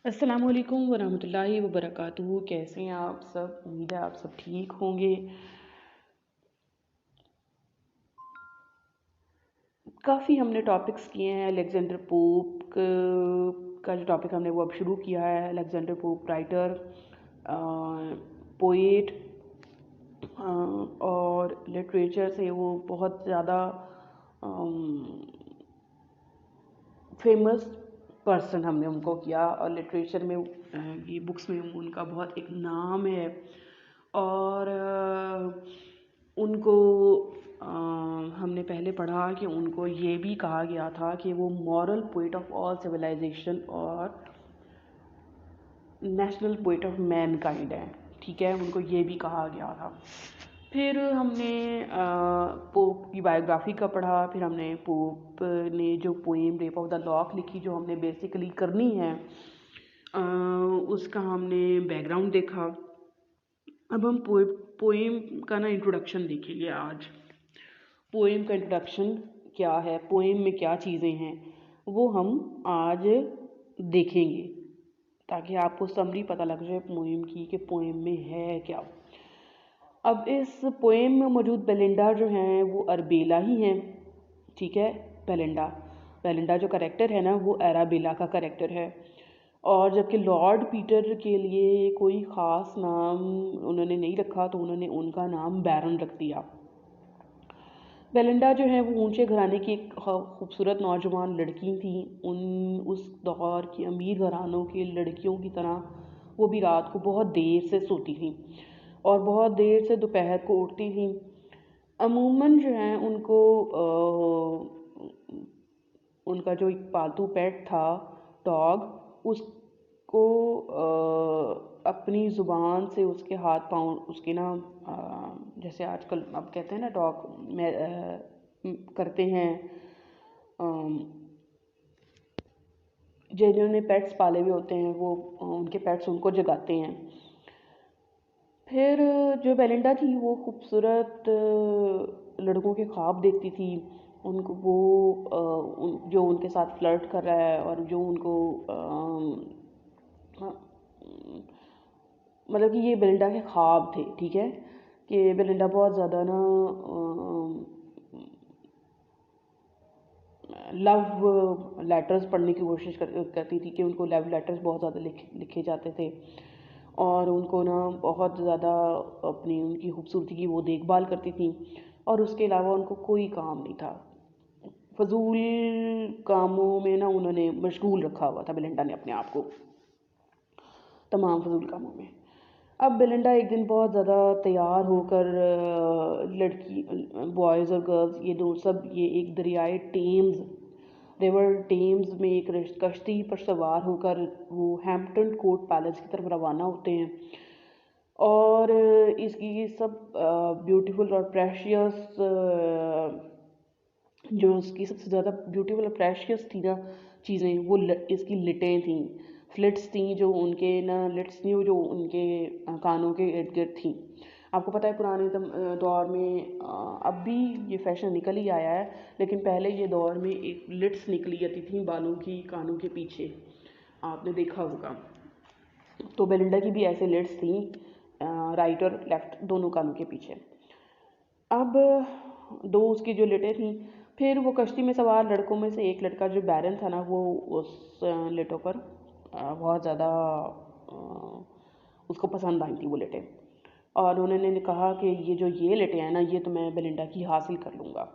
अस्सलामुअलैकुम वरहमतुल्लाहि वबरकातुहू। कैसे हैं आप सब? उम्मीद है आप सब ठीक होंगे। काफ़ी हमने टॉपिक्स किए हैं। अलेक्जेंडर पोप का जो टॉपिक हमने वो अब शुरू किया है। अलेक्जेंडर पोप राइटर, पोएट और लिटरेचर से वो बहुत ज़्यादा फेमस पर्सन हमने उनको किया, और लिटरेचर में ये बुक्स में उनका बहुत एक नाम है। और उनको हमने पहले पढ़ा कि उनको ये भी कहा गया था कि वो moral poet of all civilization और national poet of mankind है। ठीक है, उनको ये भी कहा गया था। फिर हमने पोप की बायोग्राफी का पढ़ा। फिर हमने पोप ने जो poem rape of the lock लिखी, जो हमने बेसिकली करनी है, उसका हमने बैकग्राउंड देखा। अब हम पोएम का ना इंट्रोडक्शन देखेंगे आज। पोएम का इंट्रोडक्शन क्या है, पोएम में क्या चीज़ें हैं, वो हम आज देखेंगे, ताकि आपको समरी पता लग जाए पोएम की कि पोएम में है क्या। अब इस पोएम में मौजूद बेलिंडा जो हैं वो अरबेला ही हैं। ठीक है, बेलिंडा बेलिंडा जो करेक्टर है ना, वो अराबेला का करेक्टर है। और जबकि लॉर्ड पीटर के लिए कोई ख़ास नाम उन्होंने नहीं रखा, तो उन्होंने उनका नाम बैरन रख दिया। बेलिंडा जो है वो ऊंचे घराने की एक खूबसूरत नौजवान लड़की थी। उस दौर की अमीर घरानों की लड़कियों की तरह वो भी रात को बहुत देर से सोती थी और बहुत देर से दोपहर को उठती थी। अमूमन जो है उनको उनका जो एक पालतू पेट था, डॉग, उसको अपनी ज़ुबान से उसके हाथ पाँव उसके ना जैसे आजकल अब कहते हैं ना डॉग में करते हैं, जिन्होंने पेट्स पाले हुए होते हैं वो उनके पेट्स उनको जगाते हैं। फिर जो बेलिंडा थी वो खूबसूरत लड़कों के ख्वाब देखती थी। उनको वो जो उनके साथ फ्लर्ट कर रहा है और जो उनको मतलब कि ये बेलिंडा के ख्वाब थे। ठीक है, कि बेलिंडा बहुत ज़्यादा ना लव लेटर्स पढ़ने की कोशिश करती थी, कि उनको लव लेटर्स बहुत ज़्यादा लिखे जाते थे, और उनको ना बहुत ज़्यादा अपनी उनकी खूबसूरती की वो देखभाल करती थी। और उसके अलावा उनको कोई काम नहीं था, फजूल कामों में ना उन्होंने मशगूल रखा हुआ था बेलिंडा ने अपने आप को, तमाम फजूल कामों में। अब बेलिंडा एक दिन बहुत ज़्यादा तैयार होकर लड़की बॉयज़ और गर्ल्स ये दो सब ये एक दरियाए टेम्स रिवर टेम्स में एक कश्ती पर सवार होकर वो हैम्पटन कोर्ट पैलेस की तरफ रवाना होते हैं। और इसकी सब ब्यूटीफुल और प्रेशियस जो उसकी सबसे ज़्यादा ब्यूटीफुल और प्रेशियस थी ना चीज़ें, वो इसकी लिटें थी, स्लिट्स थी, जो उनके ना लिट्स थी जो उनके कानों के इर्द गिर्द थी। आपको पता है पुराने दौर में अब भी ये फैशन निकल ही आया है, लेकिन पहले ये दौर में एक लिट्स निकली जाती थी बालों की कानों के पीछे, आपने देखा होगा। तो बेलिंडा की भी ऐसे लिट्स थी, राइट और लेफ्ट दोनों कानों के पीछे। अब दो उसकी जो लिटें थी, फिर वो कश्ती में सवार लड़कों में से एक लड़का जो बैरन था ना, वो उस लिटों पर बहुत ज़्यादा उसको पसंद आई थी वो लिटें, और उन्होंने कहा कि ये लिटें हैं ना, ये तो मैं बेलिंडा की हासिल कर लूँगा।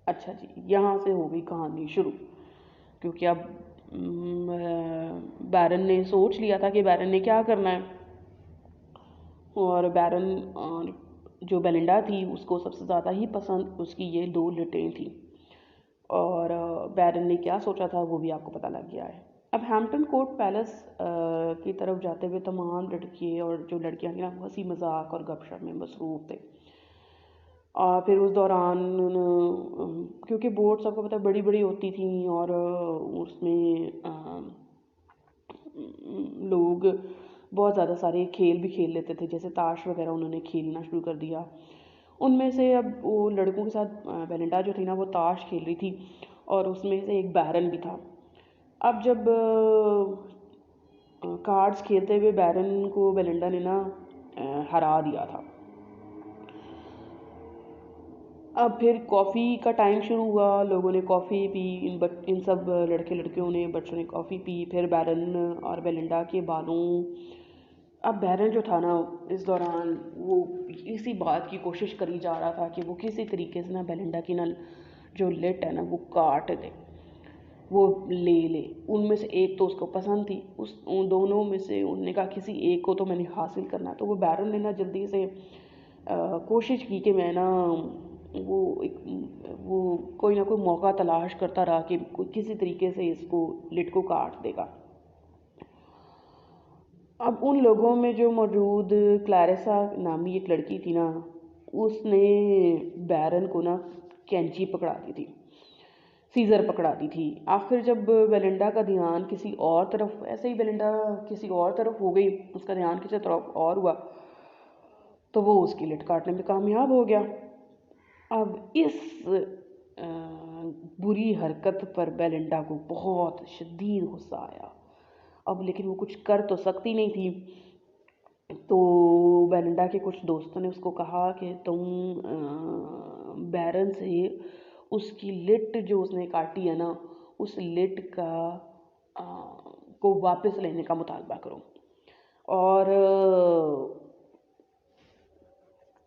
अच्छा जी, यहाँ से हो गई कहानी शुरू, क्योंकि अब बैरन ने सोच लिया था कि बैरन ने क्या करना है। और बैरन जो बेलिंडा थी उसको सबसे ज़्यादा ही पसंद उसकी ये दो लिटें थी, और बैरन ने क्या सोचा था वो भी आपको पता लग गया है। अब हैम्पटन कोर्ट पैलेस की तरफ जाते हुए तमाम लड़के और जो लड़कियां थी ना, हंसी मजाक और गपशप में मसरूफ़ थे। और फिर उस दौरान क्योंकि बोट्स आपको पता है बड़ी बड़ी होती थी, और उसमें लोग बहुत ज़्यादा सारे खेल भी खेल लेते थे, जैसे ताश वगैरह उन्होंने खेलना शुरू कर दिया। उनमें से अब वो लड़कों के साथ बेलिंडा जो थी ना वो ताश खेल रही थी, और उसमें से एक बैरन भी था। अब जब कार्ड्स खेलते हुए बैरन को बेलिंडा ने ना हरा दिया था। अब फिर कॉफ़ी का टाइम शुरू हुआ, लोगों ने कॉफ़ी पी, इन सब लड़के लड़कियों ने, बच्चों ने कॉफ़ी पी। फिर बैरन और बेलिंडा के बालों, अब बैरन जो था ना इस दौरान वो इसी बात की कोशिश करी जा रहा था कि वो किसी तरीके से ना बेलिंडा की ना जो लिट है ना वो काट दे, वो ले। उनमें से एक तो उसको पसंद थी, उन दोनों में से उनने कहा किसी एक को तो मैंने हासिल करना। तो वो बैरन ने ना जल्दी से कोशिश की कि मैं ना वो कोई ना कोई मौका तलाश करता रहा कि किसी तरीके से इसको लिट को काट देगा। अब उन लोगों में जो मौजूद क्लैरिसा नामी एक लड़की थी ना, उसने बैरन को ना कैंची पकड़ा दी थी, सीज़र पकड़ा दी थी। आखिर जब बेलिंडा का ध्यान किसी और तरफ, ऐसे ही बेलिंडा किसी और तरफ हो गई, उसका ध्यान किसी तरफ और हुआ, तो वो उसकी लिट काटने में कामयाब हो गया। अब इस बुरी हरकत पर बेलिंडा को बहुत शदीद गुस्सा आया। अब लेकिन वो कुछ कर तो सकती नहीं थी। तो बेलिंडा के कुछ दोस्तों ने उसको कहा कि तुम बैरन से उसकी लिट जो उसने काटी है ना, उस लिट का को वापस लेने का मुतालबा करो। और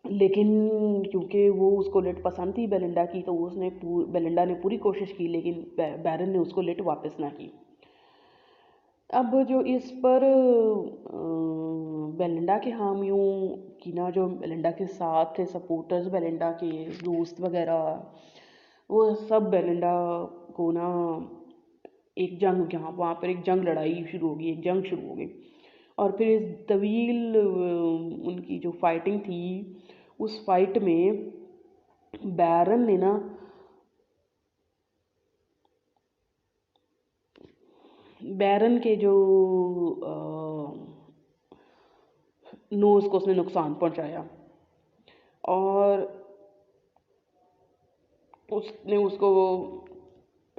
लेकिन क्योंकि वो उसको लिट पसंद थी बेलिंडा की, तो बेलिंडा ने पूरी कोशिश की, लेकिन बैरन ने उसको लिट वापस ना की। अब जो इस पर बेलिंडा के हामियों की ना, जो बेलिंडा के साथ थे सपोर्टर्स, बेलिंडा के दोस्त वगैरह, वो सब बेलिंडा को ना एक जंग, यहाँ वहाँ पर एक जंग लड़ाई शुरू होगी, एक जंग शुरू हो गई। और फिर इस तवील उनकी जो फाइटिंग थी, उस फाइट में बैरन ने ना बैरन के जो नोज़ को उसने नुकसान पहुंचाया और उसने उसको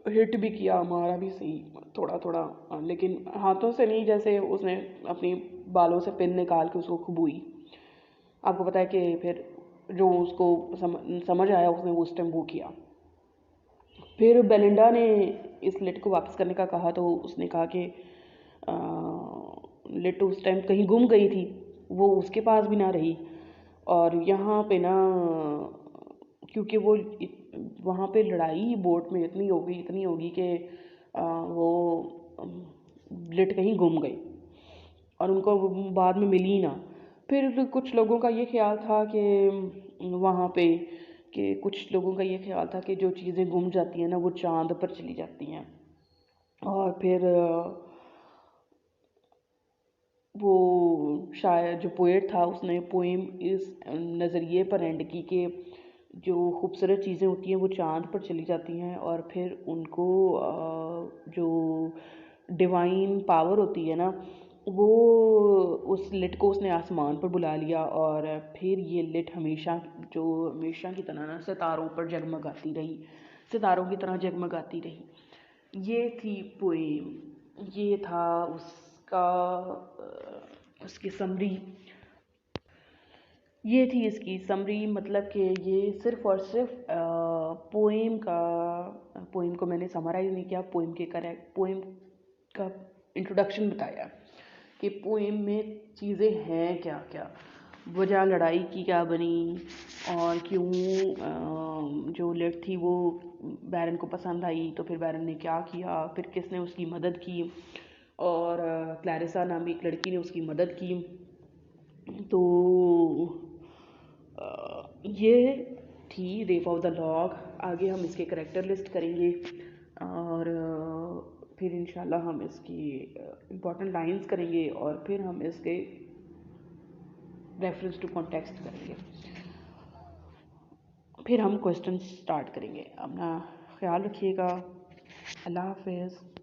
हिट भी किया, मारा भी सही थोड़ा थोड़ा, लेकिन हाथों से नहीं, जैसे उसने अपनी बालों से पिन निकाल के उसको खुबुई। आपको पता है कि फिर जो उसको समझ आया उसने उस टाइम वो किया। फिर बेलिंडा ने इस लिट को वापस करने का कहा, तो उसने कहा कि लिट उस टाइम कहीं गुम गई थी, वो उसके पास भी ना रही। और यहाँ पे ना क्योंकि वो वहाँ पे लड़ाई बोट में इतनी होगी कि वो लिट कहीं गुम गई और उनको बाद में मिली ना। फिर कुछ लोगों का ये ख्याल था कि वहाँ पे कि कुछ लोगों का ये ख्याल था कि जो चीज़ें गुम जाती हैं ना वो चांद पर चली जाती हैं। और फिर वो शायद जो पोएट था उसने पोएम इस नज़रिए पर एंड की कि जो खूबसूरत चीज़ें होती हैं वो चांद पर चली जाती हैं और फिर उनको जो डिवाइन पावर होती है ना, वो उस लिट को उसने आसमान पर बुला लिया और फिर ये लिट हमेशा की तरह ना सितारों पर जगमगाती रही, सितारों की तरह जगमगाती रही। ये थी पोएम, ये था उसकी समरी, ये थी इसकी समरी। मतलब कि ये सिर्फ़ और सिर्फ पोएम को मैंने समराइज़ नहीं किया, पोएम का इंट्रोडक्शन बताया कि पोएम में चीज़ें हैं क्या क्या, वजह लड़ाई की क्या बनी और क्यों जो लिट थी वो बैरन को पसंद आई, तो फिर बैरन ने क्या किया, फिर किसने उसकी मदद की और क्लैरिसा नामी एक लड़की ने उसकी मदद की। तो ये थी रेप ऑफ द लॉग। आगे हम इसके करेक्टर लिस्ट करेंगे और फिर इंशाल्लाह हम इसकी इम्पॉर्टेंट लाइंस करेंगे और फिर हम इसके रेफरेंस टू कॉन्टेक्स्ट करेंगे, फिर हम क्वेश्चन स्टार्ट करेंगे। अपना ख्याल रखिएगा। अल्लाह हाफ़िज़।